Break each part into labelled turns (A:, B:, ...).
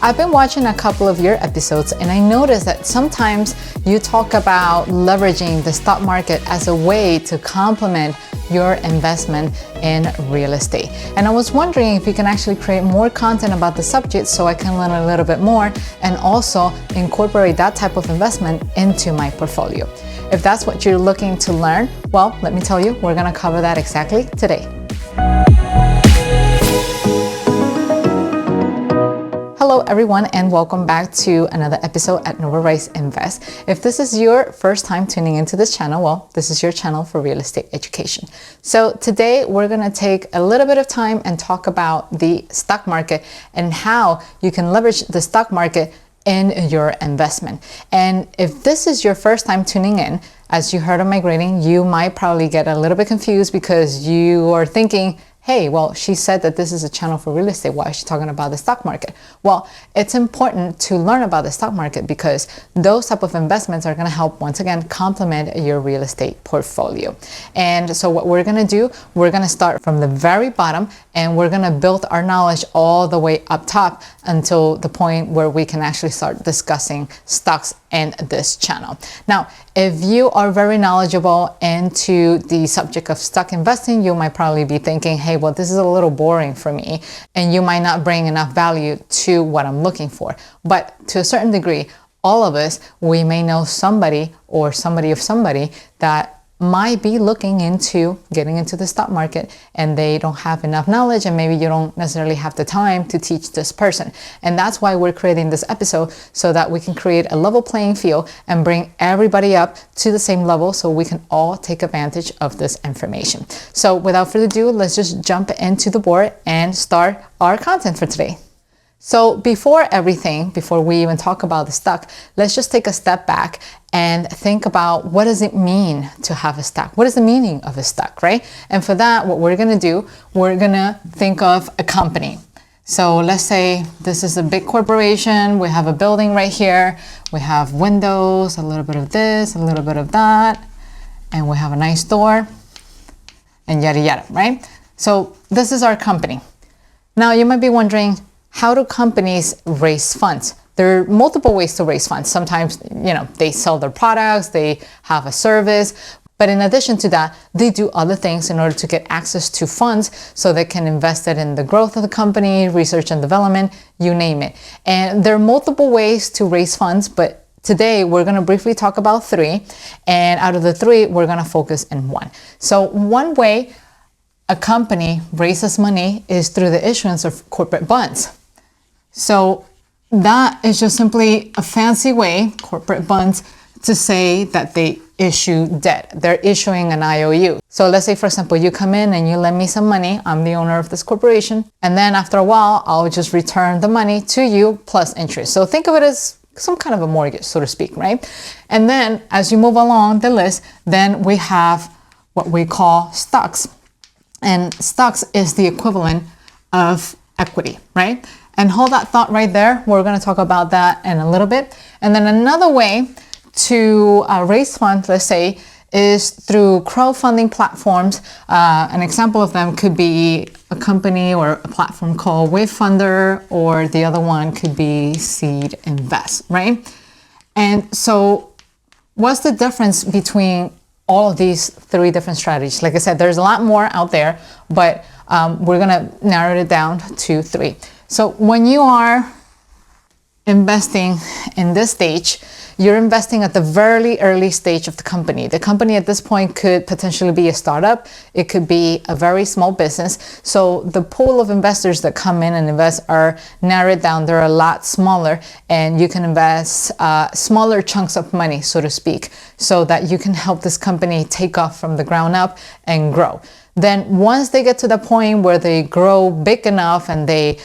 A: I've been watching a couple of your episodes and I noticed that sometimes you talk about leveraging the stock market as a way to complement your investment in real estate. And I was wondering if you can actually create more content about the subject so I can learn a little bit more and also incorporate that type of investment into my portfolio. If that's what you're looking to learn, well, let me tell you, we're gonna cover that exactly today. Hello everyone and welcome back to another episode at Novarise Invest. If this is your first time tuning into this channel, well, this is your channel for real estate education. So today we're going to take a little bit of time and talk about the stock market and how you can leverage the stock market in your investment. And if this is your first time tuning in, as you heard on my grading, you might probably get a little bit confused because you are thinking, hey, well, she said that this is a channel for real estate. Why is she talking about the stock market? Well, it's important to learn about the stock market because those type of investments are going to help, once again, complement your real estate portfolio. And so what we're going to do, we're going to start from the very bottom and we're going to build our knowledge all the way up top until the point where we can actually start discussing stocks in this channel. Now, if you are very knowledgeable into the subject of stock investing, you might probably be thinking, hey, well, this is a little boring for me, and you might not bring enough value to what I'm looking for. But to a certain degree, all of us, we may know somebody or somebody of somebody that might be looking into getting into the stock market and they don't have enough knowledge, and maybe you don't necessarily have the time to teach this person. And that's why we're creating this episode, so that we can create a level playing field and bring everybody up to the same level so we can all take advantage of this information. So without further ado, let's just jump into the board and start our content for today. So before we even talk about the stock, let's just take a step back and think about what does it mean to have a stock? What is the meaning of a stock, right? And for that, what we're gonna do, we're gonna think of a company. So let's say this is a big corporation. We have a building right here. We have windows, a little bit of this, a little bit of that, and we have a nice door and yada, yada, right? So this is our company. Now you might be wondering, how do companies raise funds? There are multiple ways to raise funds. Sometimes, they sell their products, they have a service, but in addition to that, they do other things in order to get access to funds so they can invest it in the growth of the company, research and development, you name it. And there are multiple ways to raise funds, but today we're going to briefly talk about three, and out of the three, we're going to focus on one. So one way a company raises money is through the issuance of corporate bonds. So that is just simply a fancy way, corporate bonds, to say that they issue debt. They're issuing an IOU. So let's say, for example, you come in and you lend me some money. I'm the owner of this corporation. And then after a while, I'll just return the money to you plus interest. So think of it as some kind of a mortgage, so to speak, right? And then as you move along the list, then we have what we call stocks. And stocks is the equivalent of equity, right? And hold that thought right there. We're going to talk about that in a little bit. And then another way to raise funds, let's say, is through crowdfunding platforms. An example of them could be a company or a platform called Wefunder, or the other one could be Seed Invest, right? And so what's the difference between all of these three different strategies? Like I said, there's a lot more out there, but we're going to narrow it down to three. So when you are investing in this stage, you're investing at the very early stage of the company. The company at this point could potentially be a startup. It could be a very small business. So the pool of investors that come in and invest are narrowed down. They're a lot smaller, and you can invest smaller chunks of money, so to speak, so that you can help this company take off from the ground up and grow. Then once they get to the point where they grow big enough and they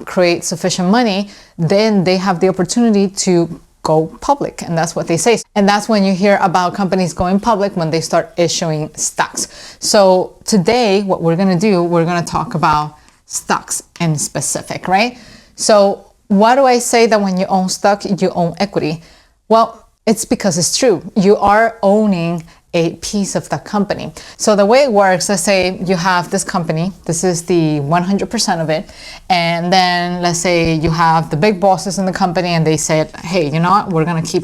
A: create sufficient money, then they have the opportunity to go public. And that's what they say. And that's when you hear about companies going public, when they start issuing stocks. So today, what we're going to do, we're going to talk about stocks in specific, right? So why do I say that when you own stock, you own equity? Well, it's because it's true. You are owning a piece of the company. So the way it works, let's say you have this company, this is the 100% of it, and then let's say you have the big bosses in the company and they said, hey, you know what, we're gonna keep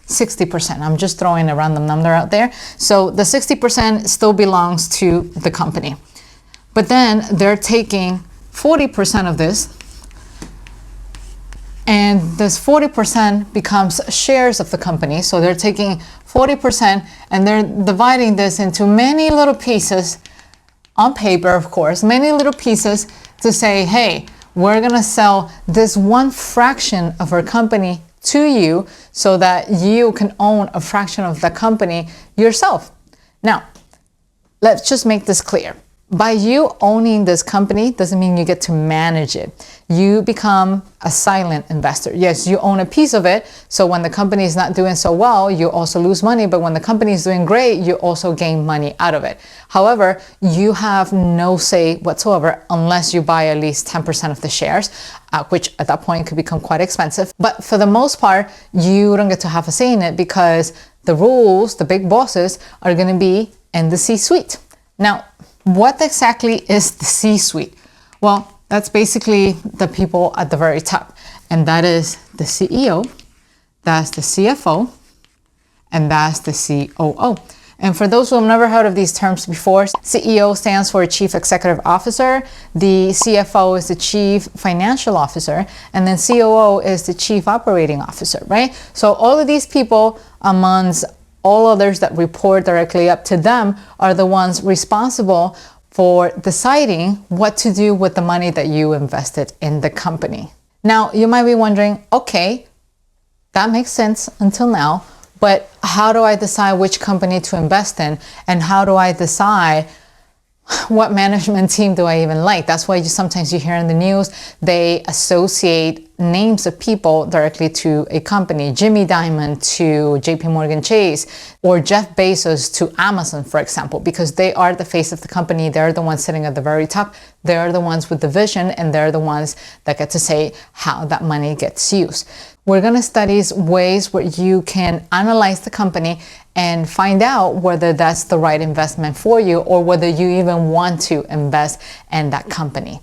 A: 60%. I'm just throwing a random number out there. So the 60% still belongs to the company. But then they're taking 40% of this, and this 40% becomes shares of the company. So they're taking 40% and they're dividing this into many little pieces on paper, of course, many little pieces to say, hey, we're gonna sell this one fraction of our company to you so that you can own a fraction of the company yourself. Now, let's just make this clear. By you owning this company doesn't mean you get to manage it. You become a silent investor. Yes, you own a piece of it, so when the company is not doing so well, you also lose money, but when the company is doing great, you also gain money out of it. However, you have no say whatsoever unless you buy at least 10% of the shares, which at that point could become quite expensive. But for the most part, you don't get to have a say in it because the rules, the big bosses, are gonna be in the C-suite. Now, what exactly is the C-suite? Well, that's basically the people at the very top, and that is the CEO, that's the CFO, and that's the COO. And for those who have never heard of these terms before, CEO stands for Chief Executive Officer, the CFO is the Chief Financial Officer, and then COO is the Chief Operating Officer, right? So all of these people, amongst all others that report directly up to them, are the ones responsible for deciding what to do with the money that you invested in the company. Now, you might be wondering, okay, that makes sense until now, but how do I decide which company to invest in? And how do I decide what management team do I even like? That's why sometimes you hear in the news, they associate names of people directly to a company. Jimmy Dimon to JP Morgan Chase, or Jeff Bezos to Amazon, for example, because they are the face of the company. They're the ones sitting at the very top. They're the ones with the vision, and they're the ones that get to say how that money gets used. We're going to study ways where you can analyze the company and find out whether that's the right investment for you or whether you even want to invest in that company.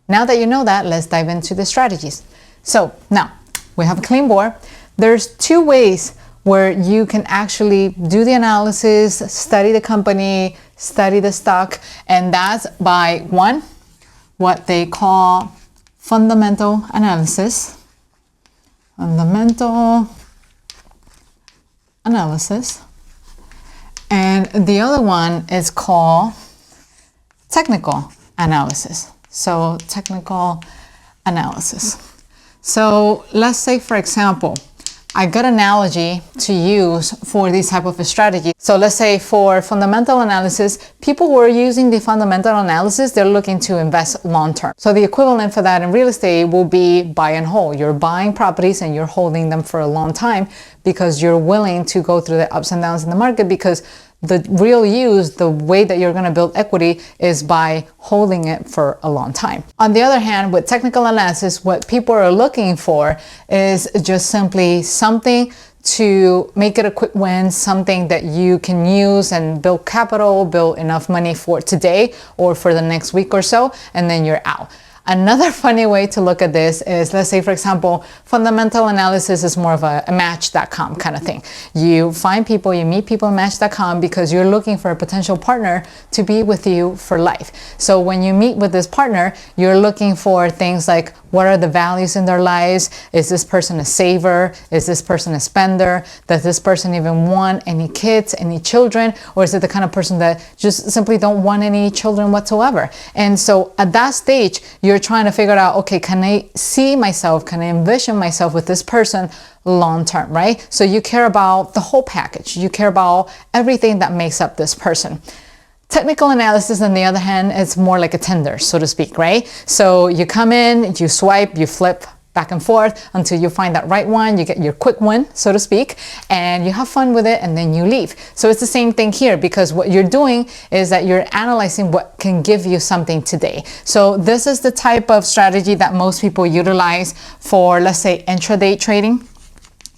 A: Now that you know that, let's dive into the strategies. So now we have a clean board. There's two ways where you can actually do the analysis, study the company, study the stock, and that's by one, what they call fundamental analysis. Fundamental analysis. And the other one is called technical analysis. So technical analysis. So let's say, for example, I got an analogy to use for this type of a strategy. So let's say for fundamental analysis, people who are using the fundamental analysis, they're looking to invest long-term. So the equivalent for that in real estate will be buy and hold. You're buying properties and you're holding them for a long time because you're willing to go through the ups and downs in the market, because the real use, the way that you're going to build equity is by holding it for a long time. On the other hand, with technical analysis, what people are looking for is just simply something to make it a quick win, something that you can use and build capital, build enough money for today or for the next week or so, and then you're out. Another funny way to look at this is, let's say, for example, fundamental analysis is more of a Match.com kind of thing. You find people, you meet people on Match.com because you're looking for a potential partner to be with you for life. So when you meet with this partner, you're looking for things like, what are the values in their lives? Is this person a saver? Is this person a spender? Does this person even want any kids, any children? Or is it the kind of person that just simply don't want any children whatsoever? And so at that stage, you're trying to figure out, okay, can I see myself, can I envision myself with this person long term, right? So you care about the whole package. You care about everything that makes up this person. Technical analysis, on the other hand, is more like a Tinder, so to speak, right? So you come in, you swipe, you flip back and forth until you find that right one, you get your quick win, so to speak, and you have fun with it, and then you leave. So it's the same thing here, because what you're doing is that you're analyzing what can give you something today. So this is the type of strategy that most people utilize for, let's say, intraday trading.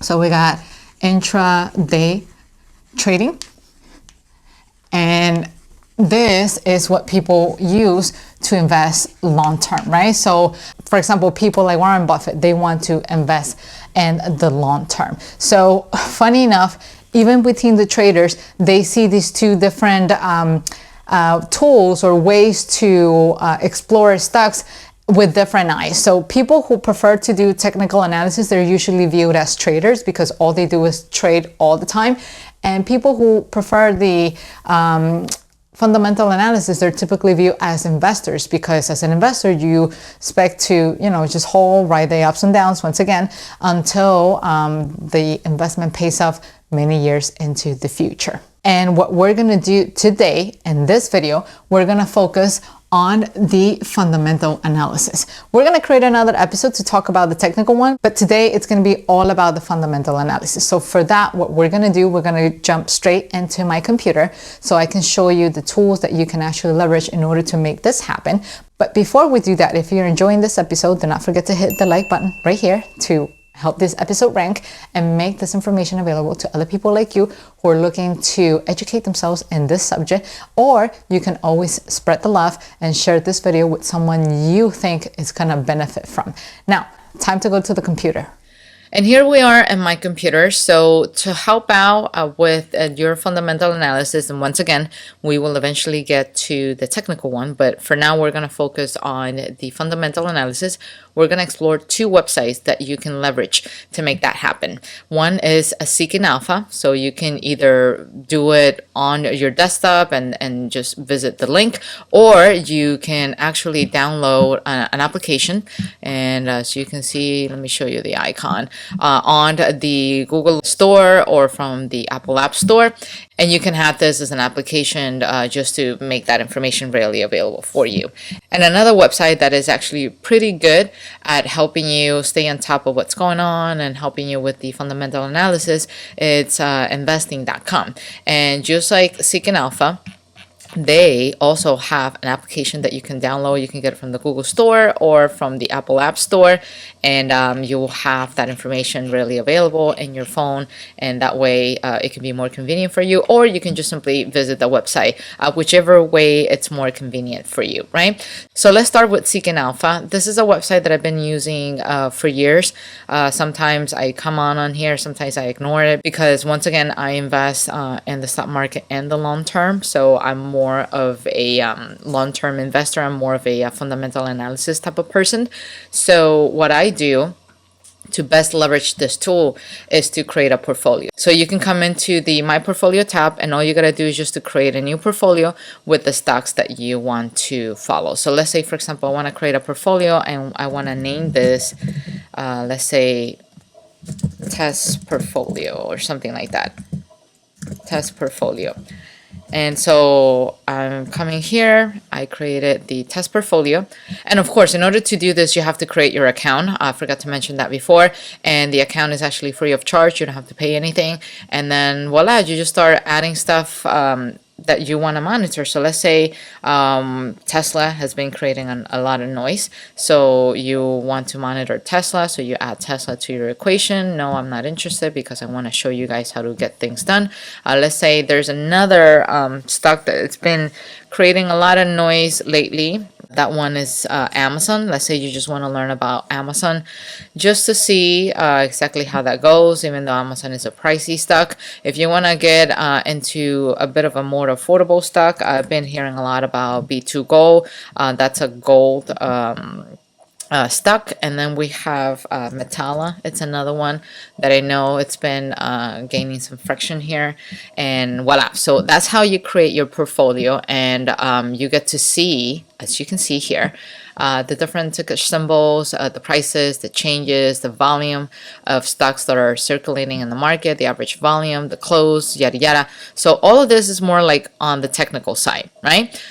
A: So we got intraday trading. And this is what people use to invest long term, right? So, for example, people like Warren Buffett, they want to invest in the long term. So, funny enough, even between the traders, they see these two different tools or ways to explore stocks with different eyes. So people who prefer to do technical analysis, they're usually viewed as traders because all they do is trade all the time. And people who prefer the fundamental analysis, they're typically viewed as investors because as an investor, you expect to, just hold, ride the ups and downs once again until the investment pays off many years into the future. And what we're gonna do today in this video, we're gonna focus on the fundamental analysis. We're gonna create another episode to talk about the technical one, but today it's gonna be all about the fundamental analysis. So for that, what we're gonna do, we're gonna jump straight into my computer so I can show you the tools that you can actually leverage in order to make this happen. But before we do that, if you're enjoying this episode, do not forget to hit the like button right here to help this episode rank and make this information available to other people like you who are looking to educate themselves in this subject. Or you can always spread the love and share this video with someone you think is gonna benefit from. Now, time to go to the computer. And here we are in my computer. So to help out with your fundamental analysis, and once again, we will eventually get to the technical one, but for now we're going to focus on the fundamental analysis. We're going to explore two websites that you can leverage to make that happen. One is a Seeking Alpha. So you can either do it on your desktop and just visit the link, or you can actually download an application. And so you can see, let me show you the icon. On the Google Store or from the Apple App Store. And you can have this as an application just to make that information readily available for you. And another website that is actually pretty good at helping you stay on top of what's going on and helping you with the fundamental analysis, it's investing.com. And just like Seeking Alpha, they also have an application that you can download. You can get it from the Google Store or from the Apple App Store, and you will have that information readily available in your phone, and that way it can be more convenient for you, or you can just simply visit the website, whichever way it's more convenient for you, right? So let's start with Seeking Alpha. This is a website that I've been using for years. Sometimes I come on here, sometimes I ignore it because once again, I invest in the stock market and the long term, so I'm more of a long-term investor. I'm more of a fundamental analysis type of person. So what I do to best leverage this tool is to create a portfolio. So you can come into the My Portfolio tab, and all you gotta do is just to create a new portfolio with the stocks that you want to follow. So let's say, for example, I want to create a portfolio and I want to name this, let's say, test portfolio or something like that. Test portfolio. And so I'm coming here, I created the test portfolio. And of course, in order to do this, you have to create your account. I forgot to mention that before. And the account is actually free of charge. You don't have to pay anything. And then voila, you just start adding stuff that you want to monitor. So let's say Tesla has been creating a lot of noise. So you want to monitor Tesla. So you add Tesla to your equation. No, I'm not interested because I want to show you guys how to get things done. Let's say there's another stock that it's been creating a lot of noise lately. That one is Amazon. Let's say you just want to learn about Amazon just to see exactly how that goes, even though Amazon is a pricey stock. If you want to get into a bit of a more affordable stock, I've been hearing a lot about B2 Gold. That's a gold stock. And then we have Metalla. It's another one that I know it's been gaining some friction here, and voila. So that's how you create your portfolio, and you get to see, as you can see here, the different ticker symbols, the prices, the changes, the volume of stocks that are circulating in the market, the average volume, the close, yada yada. So all of this is more like on the technical side, right?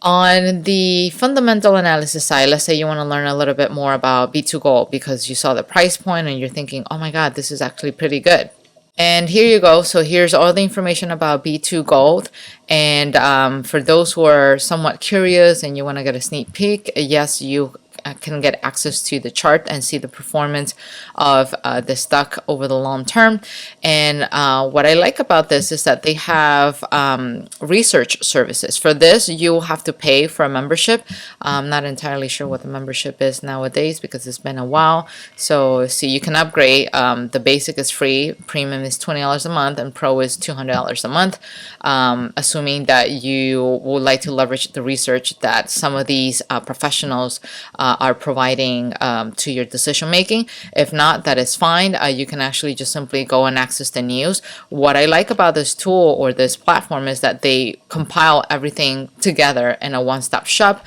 A: On the fundamental analysis side, let's say you want to learn a little bit more about B2 Gold because you saw the price point and you're thinking, oh my God, this is actually pretty good. And here you go. So here's all the information about B2 Gold. And for those who are somewhat curious and you want to get a sneak peek, yes, you can get access to the chart and see the performance of the stock over the long term. And what I like about this is that they have research services. For this, you will have to pay for a membership. I'm not entirely sure what the membership is nowadays because it's been a while. So see, you can upgrade. The basic is free, premium is $20 a month, and pro is $200 a month, assuming that you would like to leverage the research that some of these professionals are providing to your decision making. If not, that is fine. You can actually just simply go and access the news. What I like about this tool or this platform is that they compile everything together in a one-stop shop,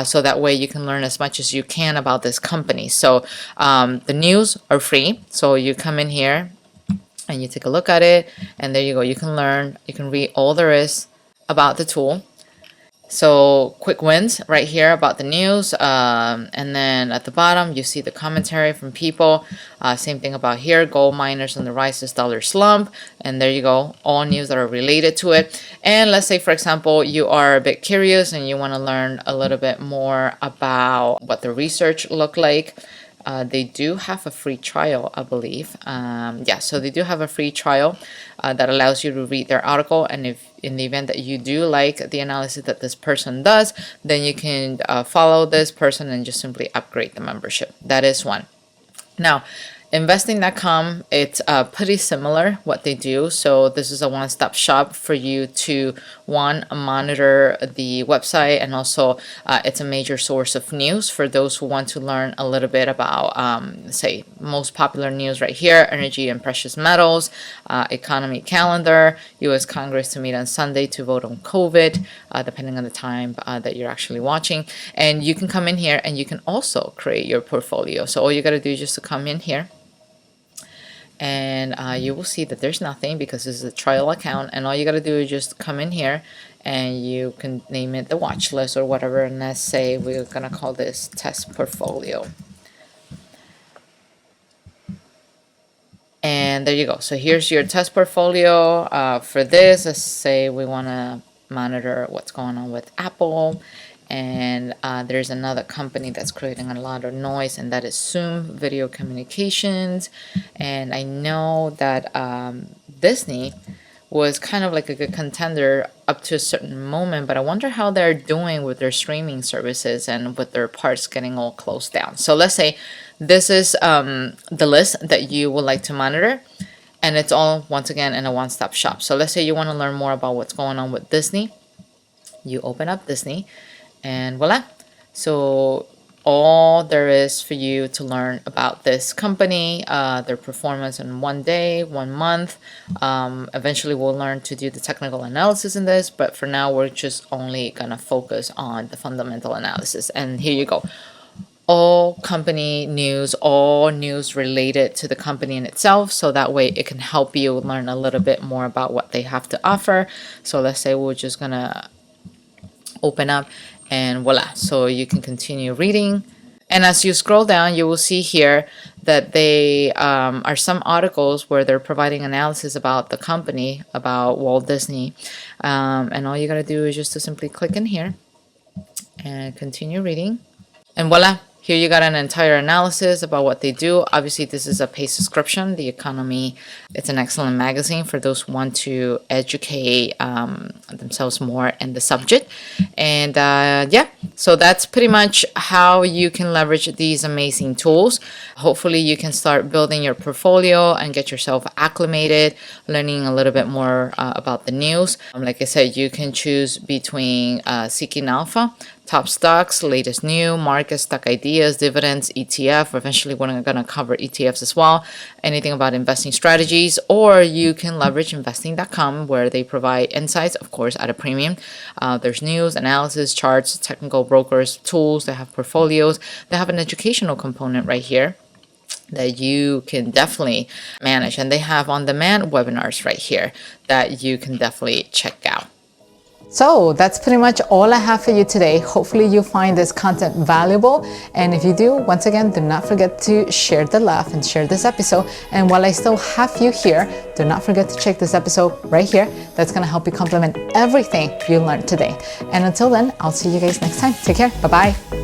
A: so that way you can learn as much as you can about this company. So the news are free, so you come in here and you take a look at it, and there you go. You can learn, you can read all there is about the tool. So quick wins right here about the news, and then at the bottom you see the commentary from people. Same thing about here, gold miners on the rise, this dollar slump, and there you go, all news that are related to it. And let's say, for example, you are a bit curious and you want to learn a little bit more about what the research look like. They do have a free trial, I believe. Yeah, so they do have a free trial that allows you to read their article. And if in the event that you do like the analysis that this person does, then you can follow this person and just simply upgrade the membership. That is one. Now, investing.com, it's pretty similar what they do. So this is a one-stop shop for you to monitor the website, and also it's a major source of news for those who want to learn a little bit about say most popular news right here: energy and precious metals, economy calendar, US Congress to meet on Sunday to vote on COVID, depending on the time that you're actually watching. And you can come in here and you can also create your portfolio. So all you got to do is just to come in here, and you will see that there's nothing because this is a trial account, and all you got to do is just come in here and you can name it the watch list or whatever, and let's say we're gonna call this test portfolio. And there you go. So here's your test portfolio for this. Let's say we want to monitor what's going on with Apple. And there's another company that's creating a lot of noise, and that is Zoom Video Communications. And I know that Disney was kind of like a good contender up to a certain moment, but I wonder how they're doing with their streaming services and with their parts getting all closed down. So let's say this is the list that you would like to monitor, and it's all, once again, in a one-stop shop. So let's say you want to learn more about what's going on with Disney. You open up Disney, and voila. So all there is for you to learn about this company, their performance in 1 day, 1 month. Eventually we'll learn to do the technical analysis in this, but for now we're just only gonna focus on the fundamental analysis. And here you go. All company news, all news related to the company in itself, so that way it can help you learn a little bit more about what they have to offer. So let's say we're just gonna open up, and voila, so you can continue reading. And as you scroll down, you will see here that they are some articles where they're providing analysis about the company, about Walt Disney, and all you gotta do is just to simply click in here and continue reading, and voila, here you got an entire analysis about what they do. Obviously, this is a paid subscription. The Economy, it's an excellent magazine for those who want to educate themselves more in the subject. And yeah, so that's pretty much how you can leverage these amazing tools. Hopefully, you can start building your portfolio and get yourself acclimated, learning a little bit more about the news. Like I said, you can choose between Seeking Alpha, top stocks, latest new, market, stock ideas, dividends, ETF. Eventually, we're going to cover ETFs as well. Anything about investing strategies, or you can leverage investing.com, where they provide insights, of course, at a premium. There's news, analysis, charts, technical brokers, tools. They have portfolios. They have an educational component right here that you can definitely manage. And they have on-demand webinars right here that you can definitely check out.
B: So that's pretty much all I have for you today. Hopefully you find this content valuable. And if you do, once again, do not forget to share the love and share this episode. And while I still have you here, do not forget to check this episode right here. That's going to help you complement everything you learned today. And until then, I'll see you guys next time. Take care. Bye-bye.